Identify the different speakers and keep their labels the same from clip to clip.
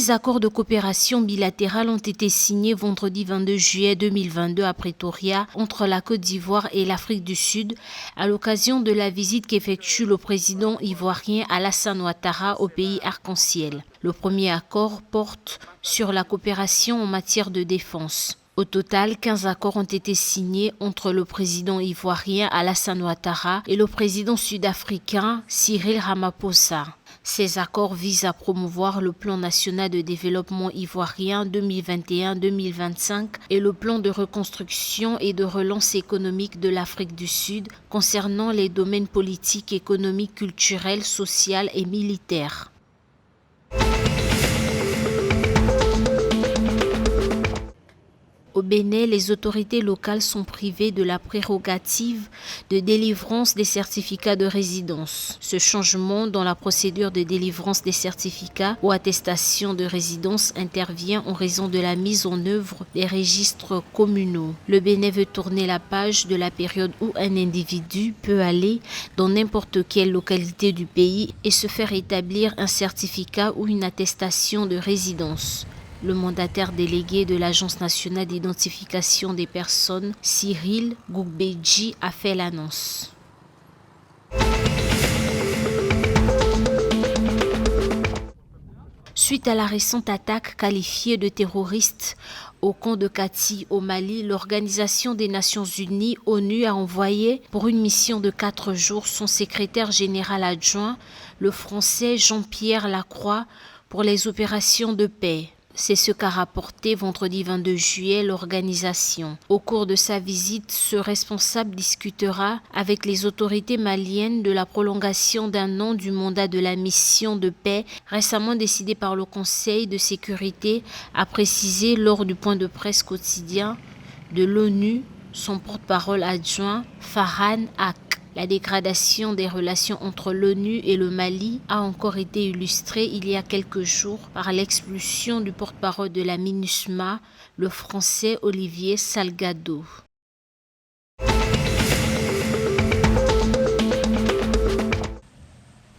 Speaker 1: 6 accords de coopération bilatérale ont été signés vendredi 22 juillet 2022 à Pretoria entre la Côte d'Ivoire et l'Afrique du Sud à l'occasion de la visite qu'effectue le président ivoirien Alassane Ouattara au pays arc-en-ciel. Le premier accord porte sur la coopération en matière de défense. Au total, 15 accords ont été signés entre le président ivoirien Alassane Ouattara et le président sud-africain Cyril Ramaphosa. Ces accords visent à promouvoir le plan national de développement ivoirien 2021-2025 et le plan de reconstruction et de relance économique de l'Afrique du Sud concernant les domaines politiques, économiques, culturels, sociaux et militaires. Au Bénin, les autorités locales sont privées de la prérogative de délivrance des certificats de résidence. Ce changement dans la procédure de délivrance des certificats ou attestations de résidence intervient en raison de la mise en œuvre des registres communaux. Le Bénin veut tourner la page de la période où un individu peut aller dans n'importe quelle localité du pays et se faire établir un certificat ou une attestation de résidence. Le mandataire délégué de l'Agence nationale d'identification des personnes, Cyril Goukbedji, a fait l'annonce. Suite à la récente attaque qualifiée de terroriste au camp de Kati au Mali, l'Organisation des Nations Unies, ONU, a envoyé pour une mission de 4 jours son secrétaire général adjoint, le Français Jean-Pierre Lacroix, pour les opérations de paix. C'est ce qu'a rapporté vendredi 22 juillet l'organisation. Au cours de sa visite, ce responsable discutera avec les autorités maliennes de la prolongation d'un an du mandat de la mission de paix récemment décidée par le Conseil de sécurité, a précisé lors du point de presse quotidien de l'ONU son porte-parole adjoint Farhan Haq. La dégradation des relations entre l'ONU et le Mali a encore été illustrée il y a quelques jours par l'expulsion du porte-parole de la MINUSMA, le Français Olivier Salgado.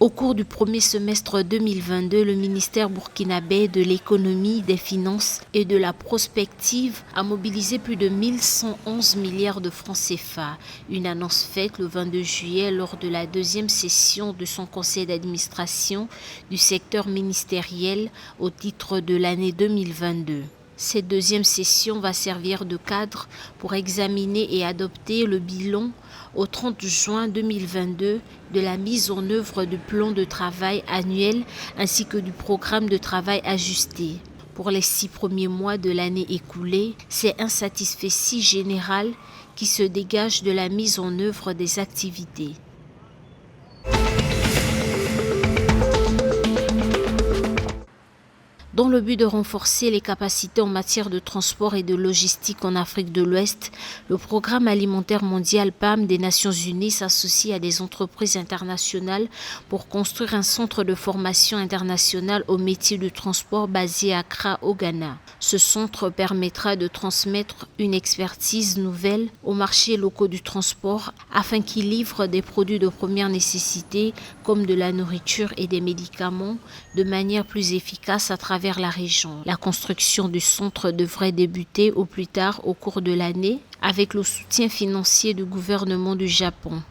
Speaker 1: Au cours du premier semestre 2022, le ministère burkinabé de l'économie, des finances et de la prospective a mobilisé plus de 1111 milliards de francs CFA. Une annonce faite le 22 juillet lors de la deuxième session de son conseil d'administration du secteur ministériel au titre de l'année 2022. Cette deuxième session va servir de cadre pour examiner et adopter le bilan au 30 juin 2022 de la mise en œuvre du plan de travail annuel ainsi que du programme de travail ajusté. Pour les 6 premiers mois de l'année écoulée, c'est un satisfecit général qui se dégage de la mise en œuvre des activités. Dans le but de renforcer les capacités en matière de transport et de logistique en Afrique de l'Ouest, le Programme alimentaire mondial PAM des Nations Unies s'associe à des entreprises internationales pour construire un centre de formation international au métier du transport basé à Accra au Ghana. Ce centre permettra de transmettre une expertise nouvelle aux marchés locaux du transport afin qu'ils livrent des produits de première nécessité comme de la nourriture et des médicaments de manière plus efficace à travers la région. La construction du centre devrait débuter au plus tard au cours de l'année avec le soutien financier du gouvernement du Japon.